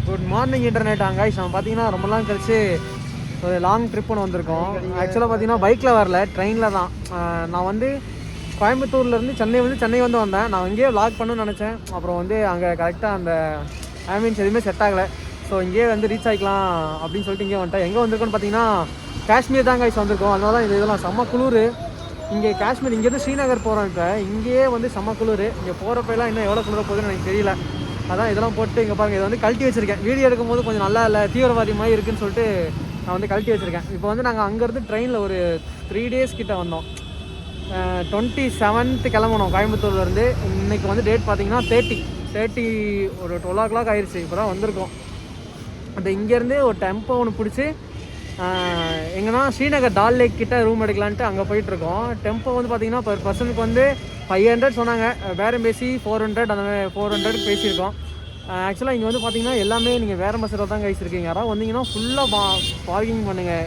Good morning internet guys. நம்ம பார்த்தீங்கன்னா ரொம்ப நாள் கழிச்சு ஒரு லாங் ட்ரிப் ஒன்று வந்திருக்கோம். ஆக்சுவலாக பார்த்தீங்கன்னா பைக்கில் வரல, ட்ரெயினில் தான். நான் வந்து கோயம்புத்தூர்லேருந்து சென்னை வந்து வந்தேன். நான் இங்கேயே விளாக் பண்ணணும்னு நினச்சேன். அப்புறம் வந்து அங்கே கரெக்டாக அந்த ஆம்பியன்ஸ் எதுவுமே செட் ஆகலை. ஸோ இங்கேயே வந்து ரீச் ஆகிக்கலாம் அப்படின்னு சொல்லிட்டு இங்கே வந்துட்டேன். எங்கே வந்திருக்கோன்னு பார்த்தீங்கன்னா காஷ்மீர் தான் கைஸ் வந்திருக்கோம். அதனால தான் இதெல்லாம் செம்ம குளிர். இங்கே காஷ்மீர் இங்கேருந்து ஸ்ரீநகர் போகிறோம். இப்போ இங்கேயே வந்து செம்ம குளிர். இங்கே போகிறப்பெல்லாம் இன்னும் எவ்வளோ குளிர போகுதுன்னு எனக்கு தெரியல. அதான் இதெல்லாம் போட்டு இங்கே பாருங்கள், இதை வந்து கழட்டி வச்சுருக்கேன். வீடியோ எடுக்கும்போது கொஞ்சம் நல்லா இல்லை, தீவிரவாதி மாதிரி இருக்குன்னு சொல்லிட்டு நான் வந்து கழட்டி வச்சுருக்கேன். இப்போ வந்து நாங்கள் அங்கேருந்து ட்ரெயினில் ஒரு 3 days கிட்டே வந்தோம். 27th கிளம்பணும் கோயம்புத்தூர்லேருந்து. இன்றைக்கி வந்து டேட் பார்த்திங்கன்னா 30 ஒரு 12 o'clock ஆயிடுச்சு. இப்போ தான் வந்திருக்கோம். அந்த இங்கேருந்து ஒரு டெம்போ ஒன்று பிடிச்சி எங்கன்னா ஸ்ரீநகர் டால் லேக் கிட்டே ரூம் எடுக்கலான்ட்டு அங்கே போயிட்டுருக்கோம். டெம்போ வந்து பார்த்திங்கன்னா பர் பர்சனுக்கு வந்து 500 சொன்னாங்க. பேரம் பேசி 400 அந்த மாதிரி 400 பேசியிருக்கோம். ஆக்சுவலாக இங்கே வந்து பார்த்திங்கன்னா எல்லாமே நீங்கள் வேறு பஸ்ஸில் தான் கைச்சிருக்கீங்க. யாராவது வந்தீங்கன்னா ஃபுல்லாக பார்க்கிங் பண்ணுங்கள்.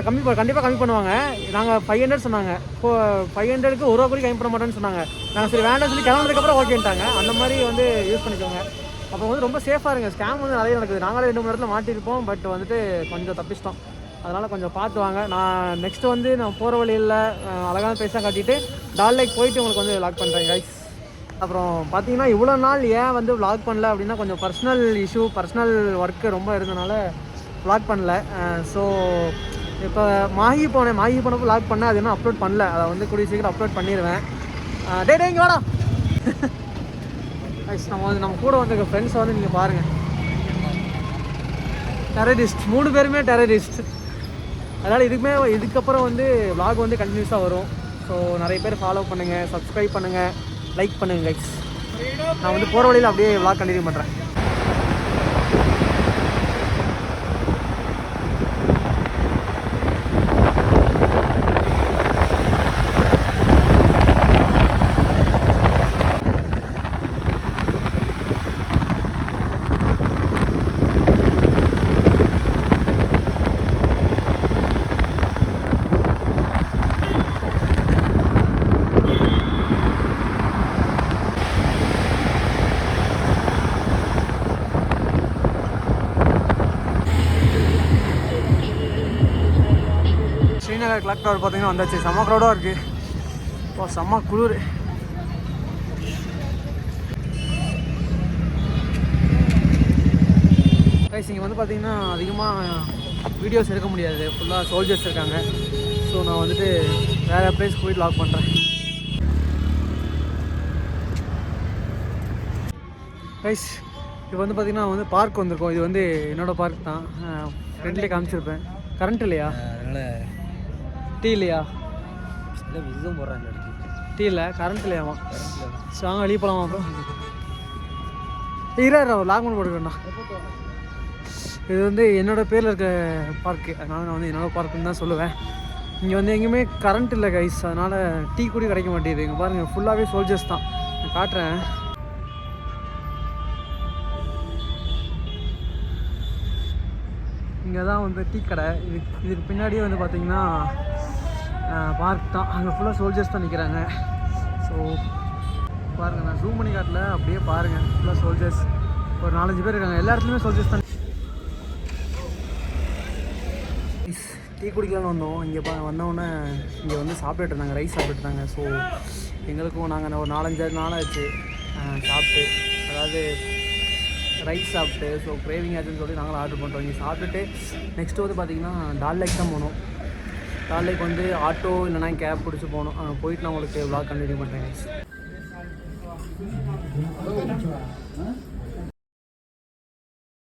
கண்டிப்பாக கம்மி பண்ணுவாங்க. நாங்கள் 500 சொன்னாங்க. இப்போ 500க்கு ₹1 கூட கம்மி பண்ண மாட்டேன்னு சொன்னாங்க. நாங்கள் சரி வேண்டாம் சொல்லி கிளம்புறதுக்கப்புறம் ஓகேன்ட்டாங்க. அந்த மாதிரி வந்து யூஸ் பண்ணிக்கோங்க. அப்புறம் வந்து ரொம்ப சேஃபாக இருங்க. ஸ்கேம் வந்து நிறைய நடக்குது. நாங்களே 2-3 இடத்துல மாட்டியிருப்போம். பட் வந்துட்டு கொஞ்சம் தப்பிச்சிட்டோம். அதனால் கொஞ்சம் பார்த்து வாங்க. நான் நெக்ஸ்ட்டு வந்து நான் போகிற வழியில் அழகான பேஸாக காட்டிட்டு டால் லேக் போயிட்டு உங்களுக்கு வந்து விளாக் பண்ணுறேன் கைஸ். அப்புறம் பார்த்தீங்கன்னா இவ்வளோ நாள் ஏன் வந்து விளாக் பண்ணல அப்படின்னா கொஞ்சம் பர்சனல் இஷ்யூ, பர்சனல் ஒர்க்கு ரொம்ப இருந்தனால விளாக் பண்ணல. ஸோ இப்போ மாஹி போனப்போ விளாக் பண்ணேன். அது இன்னும் அப்லோட் பண்ணல. அதை வந்து கூடிய சீக்கிரம் அப்லோட் பண்ணிடுவேன். டே இங்கே வாடா. நம்ம கூட வந்திருக்க ஃப்ரெண்ட்ஸை வந்து நீங்கள் பாருங்கள். டெரரிஸ்ட் 3 பேருமே டெரரிஸ்ட். அதனால் இதுக்கப்புறம் வந்து vlog வந்து கண்டினியூஸாக வரும். ஸோ நிறைய பேர் ஃபாலோ பண்ணுங்கள், சப்ஸ்கிரைப் பண்ணுங்கள், லைக் பண்ணுங்கள் கைஸ். நான் வந்து போகிற வழியில் அப்படியே vlog கண்டினியூ பண்ணுறேன். ஸ்ரீநகர் கிளாக் டவர் பார்த்தீங்கன்னா வந்தாச்சு. செம்ம க்ரௌடாக இருக்குது. இப்போ செம்ம குளிர். கைஸ் இங்கே வந்து பார்த்தீங்கன்னா அதிகமாக வீடியோஸ் எடுக்க முடியாது. ஃபுல்லாக சோல்ஜர்ஸ் இருக்காங்க. ஸோ நான் வந்துட்டு வேறு பிளேஸ் போய் லாக் பண்ணுறேன். கைஸ் இப்போ வந்து பார்த்திங்கன்னா வந்து பார்க் வந்திருக்கோம். இது வந்து என்னோடய பார்க் தான். ஃப்ரெண்ட்லேயே காமிச்சிருப்பேன். கரண்ட் இல்லையா? அதனால் டீ இல்லையா? இல்லை இதுவும் போடுறாங்க. டீ இல்லை, கரண்ட் இல்லையாமா? ஸோ வாங்க வெளியே போகலாமா? அப்புறம் லாக்மன் போட்டுக்கண்ணா. இது வந்து என்னோடய பேரில் இருக்க பார்க்கு. அதனால் நான் வந்து என்னோடய பார்க்குன்னு தான் சொல்லுவேன். இங்கே வந்து எங்கேயுமே கரண்ட் இல்லை கைஸ். அதனால் டீ கூட கிடைக்க மாட்டேங்குது. இங்கே பாருங்கள் ஃபுல்லாகவே சோல்ஜர்ஸ் தான். நான் காட்டுறேன். இங்கே தான் வந்து டீ கடை. இதுக்கு பின்னாடியே வந்து பார்த்திங்கன்னா பார்க் தான். அங்கே ஃபுல்லாக சோல்ஜர்ஸ் தான் நிற்கிறாங்க. ஸோ பாருங்கள், நான் ஜூம் பண்ணி காட்டல, அப்படியே பாருங்கள் ஃபுல்லாக சோல்ஜர்ஸ். ஒரு 4-5 பேர் இருக்காங்க. எல்லா இடத்துலையுமே சோல்ஜர்ஸ் தான். டீ குடிக்கலான்னு வந்தோம். இங்கே வந்தோடனே இங்கே வந்து சாப்பிட்டுட்டு இருந்தாங்க, ரைஸ் சாப்பிட்டுட்டு இருந்தாங்க. ஸோ எங்களுக்கும் நாங்கள் ஒரு 4-5 நாள் ஆச்சு சாப்பிட்டு, அதாவது ரைஸ் சாப்பிட்டு. ஸோ கிரேவிங் ஆச்சுன்னு சொல்லி நாங்களும் ஆர்டர் பண்ணுறோம். இங்கே சாப்பிட்டுட்டு நெக்ஸ்ட்டு வந்து பார்த்திங்கன்னா டால் லேக் தான் போகணும். டால் லேக் வந்து ஆட்டோ இல்லைனா கேப் பிடிச்சி போகணும். போயிட்டு நான் உங்களுக்கு vlog கண்டினியூ பண்ணுறேன்.